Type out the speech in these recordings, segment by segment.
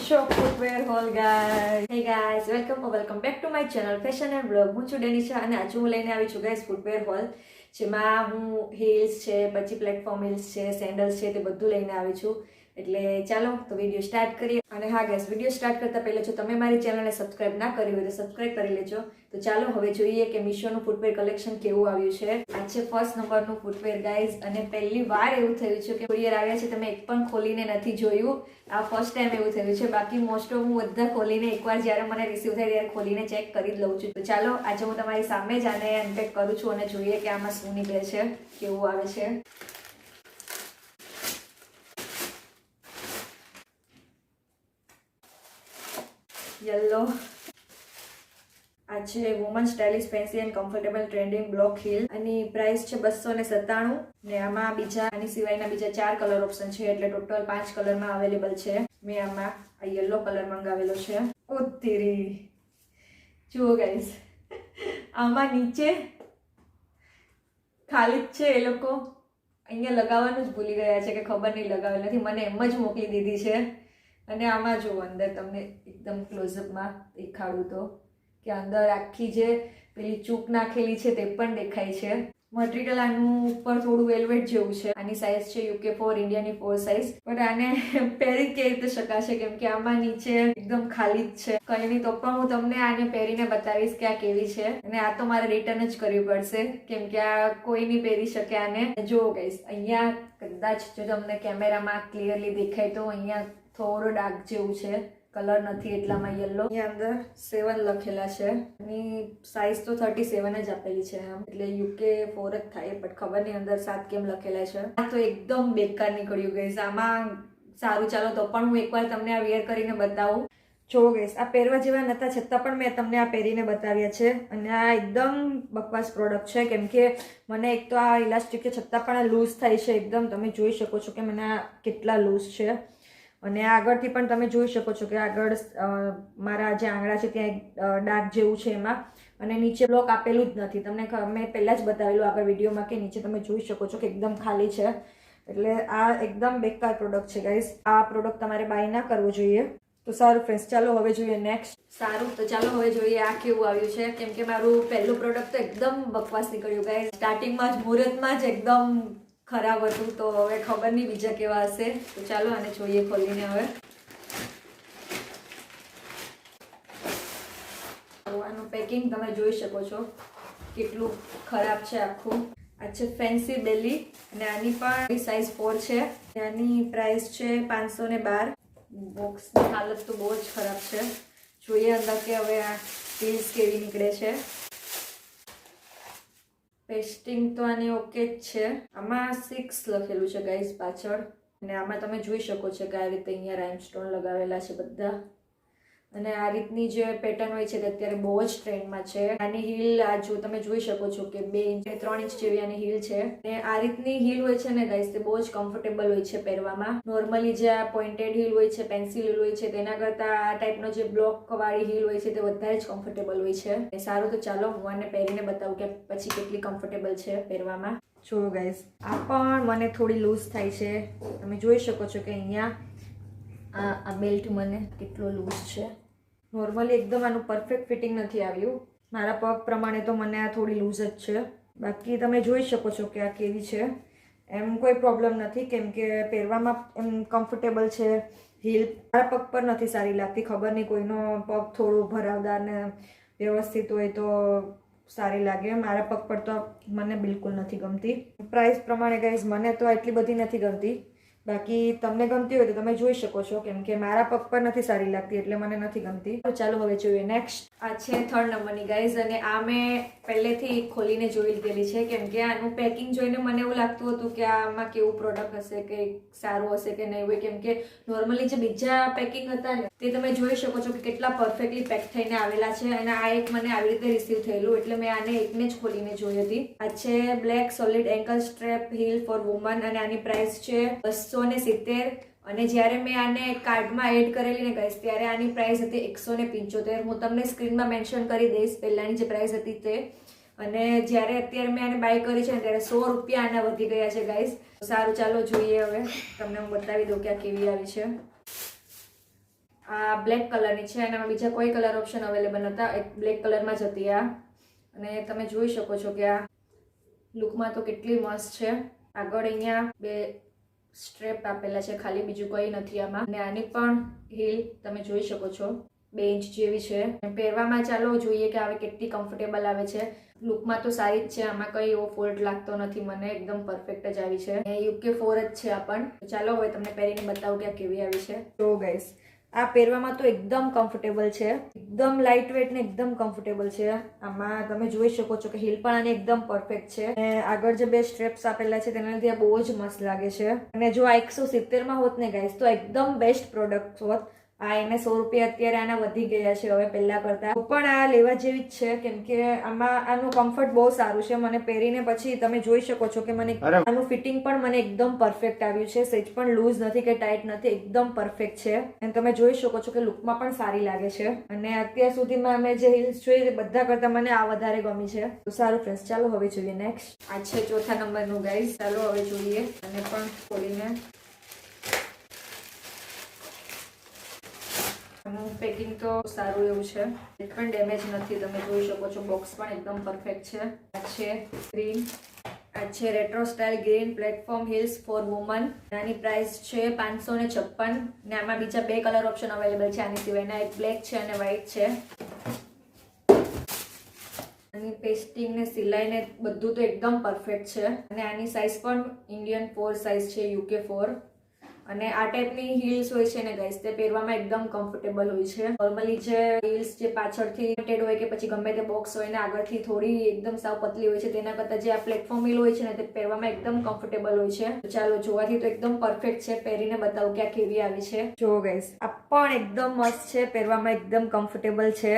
Misho footwear haul guys. Hey guys, welcome back to my channel Fashion and Vlog. હું છું ડેનિશા અને આજે હું લઈને આવી છું guys footwear haul. જેમાં હું હીલ્સ છે, પછી પ્લેટફોર્મ હીલ્સ છે, સેન્ડલ્સ છે, તે બધું લઈને આવી છું. એટલે ચાલો તો વિડીયો સ્ટાર્ટ કરીએ. અને હા ગાઈસ, વિડીયો સ્ટાર્ટ કરતા પહેલા જો તમે મારી ચેનલને સબસ્ક્રાઇબ ના કરી હોય તો સબસ્ક્રાઇબ કરી લેજો. તો ચાલો હવે જોઈએ કે મીશોનું ફૂટવેર કલેક્શન કેવું આવ્યું છે. આ છે ફર્સ્ટ નંબરનું ફૂટવેર ગાઈસ, અને પહેલી વાર એવું થયું છે કે કુરિયર આવ્યા છે તમે એક પણ ખોલીને નથી જોયું. આ ફર્સ્ટ ટાઈમ એવું થયું છે. બાકી મોસ્ટ ઓફ હું બધા ખોલીને એકવાર જ્યારે મને રિસીવ થાય ત્યારે ખોલીને ચેક કરી જ લઉં છું. તો ચાલો આજે હું તમારી સામે જ આને અનપેક કરું છું અને જોઈએ કે આમાં શું નીકળે છે, કેવું આવે છે. યલો આ છે woman stylish fancy and comfortable trending block heel. આની પ્રાઇસ છે 297 ને આમાં બીજા આની સિવાયના બીજા 4 કલર ઓપ્શન છે, એટલે ટોટલ 5 કલરમાં અવેલેબલ છે. મેં આમાં આ યલો કલર મંગાવેલો છે. ઓ તેરી, જુઓ ગાઈસ, આમાં નીચે ખાલી જ છે. એ લોકો અહીંયા લગાવવાનું જ ભૂલી ગયા છે કે ખબર નહીં લગાવેલ નથી, મને એમ જ મોકલી દીધી છે. અને આમાં જો અંદર તમને એકદમ ક્લોઝઅપમાં દેખાડું તો કે અંદર આખી જે પેલી ચૂક નાખેલી છે તે પણ દેખાય છે. મટીરિયલ આનું ઉપર થોડું વેલ્વેટ જેવું છે. આની સાઇઝ છે UK4, ઇન્ડિયાની 4 સાઇઝ. પણ આને પહેરી કેવી રીતે શકાશે કેમ કે આમાં નીચે એકદમ ખાલી જ છે. કંઈ નહીં તો પણ હું તમને આને પહેરીને બતાવીશ કે આ કેવી છે. અને આ તો મારે રિટર્ન જ કરવી પડશે કેમ કે આ કોઈ નહીં પહેરી શકે આને. જુઓ ગાઈસ, અહીંયા કદાચ જો તમને કેમેરામાં ક્લિયરલી દેખાય તો અહીંયા થોડો ડાર્ક જેવું છે, કલર નથી એટલામાં યલો. અહીંયા અંદર 7 લખેલા છે. એની સાઇઝ તો 37 જ આપેલી છે આમ, એટલે UK4 જ થાય, બટ ખબર નહીં અંદર 7 કેમ લખેલા છે. આ તો એકદમ બેકાર નીકળ્યું ગઈસ. આમાં સારું ચાલો તો પણ હું એકવાર તમને આ વેર કરીને બતાવું. જો ગઈસ, આ પહેરવા જેવા નતા છતાં પણ મેં તમને આ પહેરીને બતાવ્યા છે. અને આ એકદમ બકવાસ પ્રોડક્ટ છે કેમ કે મને એક તો આ ઇલાસ્ટિક છે છતાં પણ આ લૂઝ થાય છે એકદમ. તમે જોઈ શકો છો કે મને આ કેટલા લૂઝ છે. અને આગળથી પણ તમે જોઈ શકો છો કે આગળ મારા જે આંગળા છે ત્યાં એક ડાર્ક જેવું છે એમાં. અને નીચે બ્લોક આપેલું જ નથી. તમને મેં પહેલાં જ બતાવેલું આગળ વિડીયોમાં કે નીચે તમે જોઈ શકો છો કે એકદમ ખાલી છે. એટલે આ એકદમ બેકાર પ્રોડક્ટ છે ગાઈઝ. આ પ્રોડક્ટ તમારે બાય ના કરવો જોઈએ. તો સારું ફ્રેન્ડ્સ, ચાલો હવે જોઈએ નેક્સ્ટ. સારું, તો ચાલો હવે જોઈએ આ કેવું આવ્યું છે કેમ કે મારું પહેલું પ્રોડક્ટ તો એકદમ બકવાસ નીકળ્યું ગાઈઝ. સ્ટાર્ટિંગમાં જ મુહૂર્તમાં જ એકદમ ખરાબ હતું, તો હવે ખબર નહીં બીજા કેવા હશે. તો ચાલો આને જોઈએ ખોલીને. હવે આનું પેકિંગ તમે જોઈ શકો છો કેટલું ખરાબ છે આખું. આ છે ફેન્સી બેલી અને આની પણ સાઇઝ 4 છે. આની પ્રાઇસ છે 512. બોક્સની હાલત તો બહુ જ ખરાબ છે. જોઈએ અંદર કે હવે આ હીલ્સ કેવી નીકળે છે. પેસ્ટિંગ તો આની ઓકે જ છે. આમાં 6 લખેલું છે ગાઈઝ પાછળ. અને આમાં તમે જોઈ શકો છો કે આ રીતે અહીંયા રાઇમસ્ટોન લગાવેલા છે બધા. અને આ રીતની જે પેટર્ન હોય છે તે અત્યારે બહુ જ ટ્રેન્ડમાં છે. આની હીલ આ જો તમે જોઈ શકો છો કે 2 ઇંચ 3 ઇંચ જેવી આની હીલ છે. અને આ રીતની હીલ હોય છે ને ગાઈઝ તે બહુ જ કમ્ફર્ટેબલ હોય છે પહેરવામાં. નોર્મલી જે આ પોઇન્ટેડ હીલ હોય છે, પેન્સિલ હીલ હોય છે, તેના કરતાં આ ટાઈપનો જે બ્લોક વાળી હીલ હોય છે તે વધારે જ કમ્ફર્ટેબલ હોય છે. સારું, તો ચાલો હું આને પહેરીને બતાવું કે પછી કેટલી કમ્ફર્ટેબલ છે પહેરવામાં. જો ગાઈઝ, આ પણ મને થોડી લૂઝ થાય છે. તમે જોઈ શકો છો કે અહીંયા આ બેલ્ટ મને કેટલો લૂઝ છે. નોર્મલી એકદમ આનું પરફેક્ટ ફિટિંગ નથી આવ્યું. મારા પગ પ્રમાણે તો મને આ થોડી લૂઝ જ છે. બાકી તમે જોઈ શકો છો કે આ કેવી છે. એમ કોઈ પ્રોબ્લેમ નથી કેમ કે પહેરવામાં એમ કમ્ફર્ટેબલ છે. હીલ મારા પગ પર નથી સારી લાગતી. ખબર નહીં કોઈનો પગ થોડું ભરાવદાર ને વ્યવસ્થિત હોય તો સારી લાગે. મારા પગ પર તો મને બિલકુલ નથી ગમતી. પ્રાઇસ પ્રમાણે ગાઈઝ મને તો એટલી બધી નથી ગમતી. બાકી તમને ગમતી હોય તો તમે જોઈ શકો છો કેમ કે મારા પગ પર નથી સારી લાગતી એટલે મને નથી ગમતી. તો ચાલો હવે જોઈએ નેક્સ્ટ. આ છે 3rd નંબરની ગાઈઝ. અને આ મેં પહેલેથી ખોલીને જોઈ લીધેલી છે કેમ કે આનું પેકિંગ જોઈને મને એવું લાગતું હતું કે આમાં કેવું પ્રોડક્ટ હશે, કે સારું હશે કે નહીં હોય. કેમ કે નોર્મલી જે બીજા પેકિંગ હતા ને તે તમે જોઈ શકો છો કે કેટલા પરફેક્ટલી પેક થઈને આવેલા છે. અને આ એક મને આવી રીતે રિસીવ થયેલું એટલે મેં આને એકને જ ખોલીને જોઈ હતી. આ છે black solid ankle strap heel for woman અને આની પ્રાઇસ છે 270. અને જ્યારે મેં આને કાર્ડમાં એડ કરેલી ને ગાઈસ ત્યારે આની પ્રાઇસ હતી 175. હું તમને સ્ક્રીનમાં મેન્શન કરી દઈશ પહેલાંની જે પ્રાઇસ હતી તે. અને જ્યારે અત્યારે મેં આને બાય કરી છે ને ત્યારે 100 રૂપિયા આના વધી ગયા છે ગાઈસ. સારું, ચાલો જોઈએ હવે તમને હું બતાવી દઉં કે આ કેવી આવી છે. આ બ્લેક કલરની છે અને બીજા કોઈ કલર ઓપ્શન અવેલેબલ નહોતા, એક બ્લેક કલરમાં જ હતી આ. અને તમે જોઈ શકો છો કે આ લુકમાં તો કેટલી મસ્ત છે. આગળ અહીંયા 2 સ્ટ્રેપ આપેલા છે ખાલી, બીજું કંઈ નથી આમાં. અને આની પણ હીલ તમે જોઈ શકો છો 2 ઇંચ જેવી છે. પહેરવામાં ચાલો જોઈએ કે હવે કેટલી કમ્ફર્ટેબલ આવે છે. લુકમાં તો સારી જ છે, આમાં કંઈ એવો ફોલ્ટ લાગતો નથી મને, એકદમ પરફેક્ટ જ આવી છે. UK4 જ છે આ પણ. ચાલો હવે તમને પહેરીને બતાવું કે આ કેવી આવી છે. તો ગાઈસ આ પહેરવામાં તો એકદમ કમ્ફર્ટેબલ છે, એકદમ લાઇટ વેટ ને એકદમ કમ્ફર્ટેબલ છે. આમાં તમે જોઈ શકો છો કે હીલ પણ આની એકદમ પરફેક્ટ છે. અને આગળ જે 2 સ્ટ્રેપ્સ આપેલા છે તેના લીધે આ બહુ જ મસ્ત લાગે છે. અને જો આ 170 માં હોત ને ગાઈસ તો એકદમ બેસ્ટ પ્રોડક્ટ હોત. આ એને 100 રૂપિયા અત્યારે આના વધી ગયા છે હવે પહેલા કરતા. પણ આ લેવા જેવી જ છે, કેમ કે આમાં આનું કમ્ફર્ટ બહુ સારું છે. મને પહેરીને પછી તમે જોઈ શકો છો કે મને આનું ફિટિંગ પણ મને એકદમ પરફેક્ટ આવ્યું છે. સેજ પણ લૂઝ નથી કે ટાઈટ નથી, એકદમ પરફેક્ટ છે. અને તમે જોઈ શકો છો કે લુકમાં પણ સારી લાગે છે. અને અત્યાર સુધીમાં અમે જે હીલ્સ જોઈ બધા કરતા મને આ વધારે ગમી છે. તો સારું ફ્રેન્ડ્સ, ચાલો હવે જોઈએ નેક્સ્ટ. આ છે ચોથા નંબરનું ગાઈસ. ચાલો હવે જોઈએ. અને પણ ખોલીને પેકિંગ તો સારું એવું છે, એક પણ ડેમેજ નથી. તમે જોઈ શકો છો બોક્સ પણ એકદમ પરફેક્ટ છે. આ છે ગ્રીન, આ છે retro style green platform heels for woman. આની પ્રાઇસ છે 556 ને આમાં બીજા 2 કલર ઓપ્શન અવેલેબલ છે આની સિવાયના, એક બ્લેક છે અને વ્હાઈટ છે. આની પેસ્ટિંગ ને સિલાઈ ને બધું તો એકદમ પરફેક્ટ છે. અને આની સાઇઝ પણ ઇન્ડિયન 4 સાઇઝ છે, UK4. અને આ ટાઈપની હીલ્સ હોય છે ને ગાઈસ તે પહેરવામાં એકદમ કમ્ફર્ટેબલ હોય છે. નોર્મલી જે હીલ્સ જે પાછળથી ફિટેડ હોય કે પછી ગમે તે બોક્સ હોય ને આગળથી થોડી એકદમ સાવ પતલી હોય છે, તેના કરતા જે આ પ્લેટફોર્મ હીલ હોય છે ને તે પહેરવામાં એકદમ કમ્ફર્ટેબલ હોય છે. તો ચાલો જોવાથી તો એકદમ પરફેક્ટ છે, પહેરીને બતાવું કે આ કેવી આવી છે. જો ગાઈસ આ પણ એકદમ મસ્ત છે, પહેરવામાં એકદમ કમ્ફર્ટેબલ છે.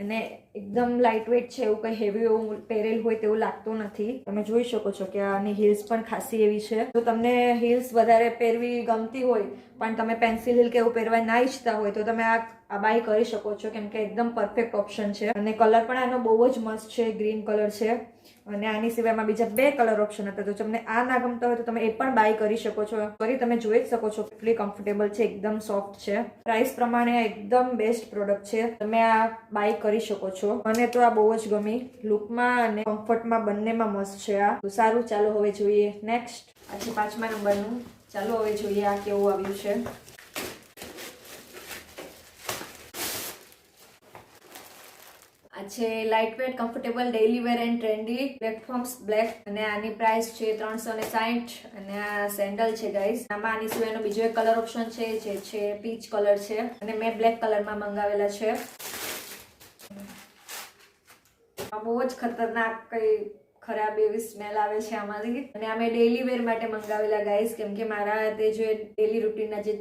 અને એકદમ લાઇટ વેટ છે, એવું કઈ હેવી એવું પહેરેલ હોય તેવું લાગતું નથી. તમે જોઈ શકો છો કે આની હીલ્સ પણ ખાસી એવી છે. જો તમને હીલ્સ વધારે પહેરવી ગમતી હોય પણ તમે પેન્સિલ હીલ કે એવું પહેરવા ના ઈચ્છતા હોય તો તમે આ બાય કરી શકો છો, કેમ કે એકદમ પરફેક્ટ ઓપ્શન છે. અને કલર પણ આનો બહુ જ મસ્ત છે, ગ્રીન કલર છે. અને આની સિવાયમાં બીજા 2 કલર ઓપ્શન હતા, તો તમને આ ના ગમતા હોય તો તમે એ પણ બાય કરી શકો છો. ફરી તમે જોઈ જ શકો છો કેટલી કમ્ફર્ટેબલ છે, એકદમ સોફ્ટ છે. પ્રાઇસ પ્રમાણે એકદમ બેસ્ટ પ્રોડક્ટ છે, તમે આ બાય કરી શકો છો. મને તો આ બહુ જ ગમી, લુકમાં અને કમ્ફર્ટમાં બંનેમાં મસ્ત છે આ. તો સારું, ચાલો હવે જોઈએ નેક્સ્ટ. આ છે 5મા નંબરનું. ચાલો હવે જોઈએ આ કેવું આવ્યું છે. આ છે light weight comfortable daily wear and trendy platforms black. અને આની પ્રાઇસ છે 360. અને આ સેન્ડલ છે ગાઈસ. આમાં આની સિવાયનો બીજો એક કલર ઓપ્શન છે જે છે પીચ કલર છે. અને મેં બ્લેક કલરમાં મંગાવેલા છે. આ બહુ જ ખતરનાક કઈ ખરાબ એવી સ્મેલ આવે છે આમાંથી. અને આ મેં ડેઇલી વેર માટે મંગાવેલા ગાઈસ, કેમ કે મારા તે જે ડેઇલી રૂટીનના જે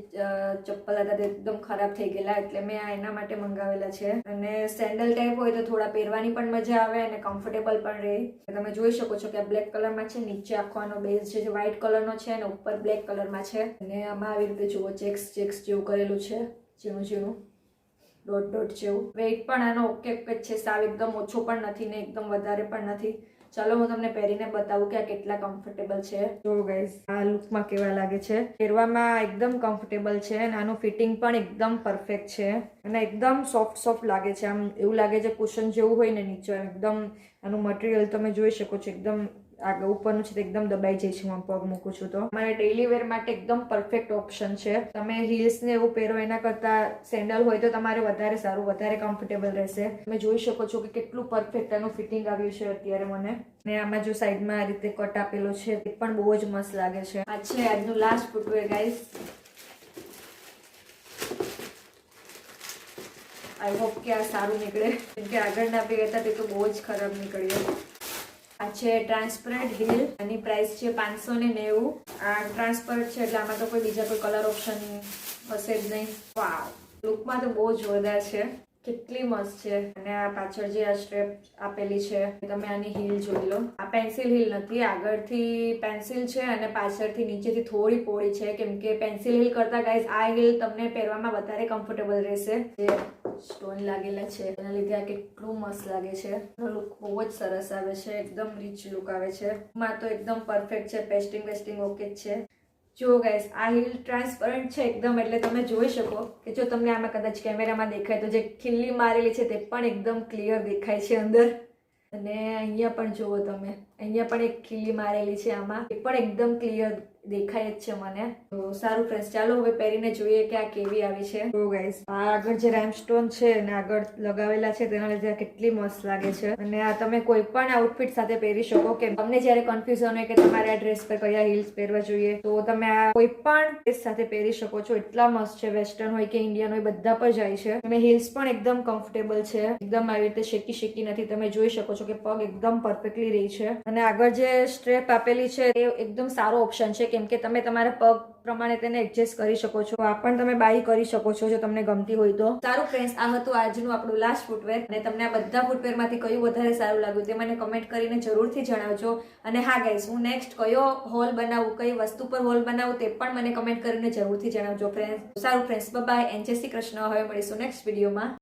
ચપ્પલ હતા તે એકદમ ખરાબ થઈ ગયેલા, એટલે મેં આ એના માટે મંગાવેલા છે. અને સેન્ડલ ટાઈપ હોય તો થોડા પહેરવાની પણ મજા આવે અને કમ્ફર્ટેબલ પણ રહે. તમે જોઈ શકો છો કે આ બ્લેક કલરમાં છે, નીચે આખો આનો બેઝ છે જે વ્હાઈટ કલરનો છે અને ઉપર બ્લેક કલરમાં છે. અને આમાં આવી રીતે જુઓ ચેક્સ જેવું કરેલું છે, ઝીણું ઝીણું ડોટ જેવું. વેઇટ પણ આનો ઓકે જ છે, સાવ એકદમ ઓછો પણ નથી ને એકદમ વધારે પણ નથી. ચાલો હું તમને પહેરીને બતાવું કે આ કેટલા કમ્ફર્ટેબલ છે. જો ગાઈસ આ લુકમાં કેવા લાગે છે, પહેરવામાં એકદમ કમ્ફર્ટેબલ છે અને આનું ફિટિંગ પણ એકદમ પરફેક્ટ છે. અને એકદમ સોફ્ટ લાગે છે, આમ એવું લાગે છે કુશન જેવું હોય ને નીચે. એકદમ આનું મટીરિયલ તમે જોઈ શકો છો, એકદમ આગળ ઉપરનું છે એકદમ દબાઈ જાય છે હું પગ મૂકું છું તો. મારે ડેઇલી વેર માટે એકદમ પરફેક્ટ ઓપ્શન છે. તમે હીલ્સ ને એવું પહેરો એના કરતા સેન્ડલ હોય તો તમારે વધારે સારું, વધારે કમ્ફર્ટેબલ રહેશે. તમે જોઈ શકો છો કે કેટલું પરફેક્ટ આનું ફિટિંગ આવ્યું છે અત્યારે મને. ને આમાં જો સાઈડમાં આ રીતે કટ આપેલો છે એ પણ બહુ જ મસ્ત લાગે છે. આ છે આજનું last footwear guys. I hope કે આ સારું નીકળે, કેમ કે આગળના બે હતા તે તો બહુ જ ખરાબ નીકળ્યો. આ છે ટ્રાન્સપરન્ટ હીલ. આની પ્રાઇસ છે 590. આ ટ્રાન્સપરન્ટ છે એટલે આમાં તો કોઈ બીજા કોઈ કલર ઓપ્શન હશે જ નહીં. વાવ, લુકમાં તો બહુ જોરદાર છે, કેટલી મસ્ત છે. અને આ પાછળ જે આ સ્ટ્રેપ આપેલી છે તમે આની હીલ જોઈ લો. આ પેન્સિલ હીલ નથી, આગળથી પેન્સિલ છે અને પાછળથી નીચેથી થોડી પહોળી છે, કેમ કે પેન્સિલ હીલ કરતા ગાઈઝ આ હીલ તમને પહેરવામાં વધારે કમ્ફર્ટેબલ રહેશે. જે સ્ટોન લાગેલા છે એના લીધે આ કેટલું મસ્ત લાગે છે. લુક બહુ જ સરસ આવે છે, એકદમ રીચ લુક આવે છે. માં તો એકદમ પરફેક્ટ છે, પેસ્ટિંગ વેસ્ટિંગ ઓકે જ છે. જો ગાઈસ આ હીલ ટ્રાન્સપરન્ટ છે એકદમ, એટલે તમે જોઈ શકો કે જો તમને આમાં કદાચ કેમેરામાં દેખાય તો જે ખીલ્લી મારેલી છે તે પણ એકદમ ક્લિયર દેખાય છે અંદર. અને અહીંયા પણ જુઓ તમે, અહીંયા પણ એક ખીલ્લી મારેલી છે, આમાં એ પણ એકદમ ક્લિયર દેખાય જ છે મને. તો સારું ફ્રેન્ડ્સ, ચાલો હવે પહેરીને જોઈએ કે આ કેવી આવી છે. તો ગાઈસ આ આગળ જે રાઇમસ્ટોન છે અને આગળ લગાવેલા છે તેના લીધે કેટલી મસ્ત લાગે છે. અને આ તમે કોઈ પણ આઉટફિટ સાથે પહેરી શકો. કે તમને જ્યારે કન્ફ્યુઝન હોય કે તમારે આ ડ્રેસ પર કયા હીલ્સ પહેરવા જોઈએ, તો તમે આ કોઈ પણ ડ્રેસ સાથે પહેરી શકો છો. એટલા મસ્ત છે, વેસ્ટર્ન હોય કે ઇન્ડિયન હોય બધા પર જાય છે. અને હીલ્સ પણ એકદમ કમ્ફર્ટેબલ છે, એકદમ આવી રીતે શેકી નથી. તમે જોઈ શકો છો કે પગ એકદમ પરફેક્ટલી રહી છે. અને આગળ જે સ્ટ્રેપ આપેલી છે એ એકદમ સારો ઓપ્શન છે, કેમ કે તમે તમારા પગ પ્રમાણે તેને એડજસ્ટ કરી શકો છો. આ પણ તમે બાય કરી શકો છો જો તમને ગમતી હોય તો. સારું ફ્રેન્ડ્સ, આ હતું આજનું આપણું લાસ્ટ ફૂટવેર. અને તમને આ બધા ફૂટવેર માંથી કયું વધારે સારું લાગ્યું તે મને કમેન્ટ કરીને જરૂરથી જણાવજો. અને હા ગાઈસ, હું નેક્સ્ટ કયો હોલ બનાવું, કઈ વસ્તુ પર હોલ બનાવું તે પણ મને કમેન્ટ કરીને જરૂરથી જણાવજો ફ્રેન્ડ્સ. સારું ફ્રેન્ડ્સ, બાય બાય એન્ડ જય શ્રી કૃષ્ણ. હવે મળીશું નેક્સ્ટ વિડીયોમાં.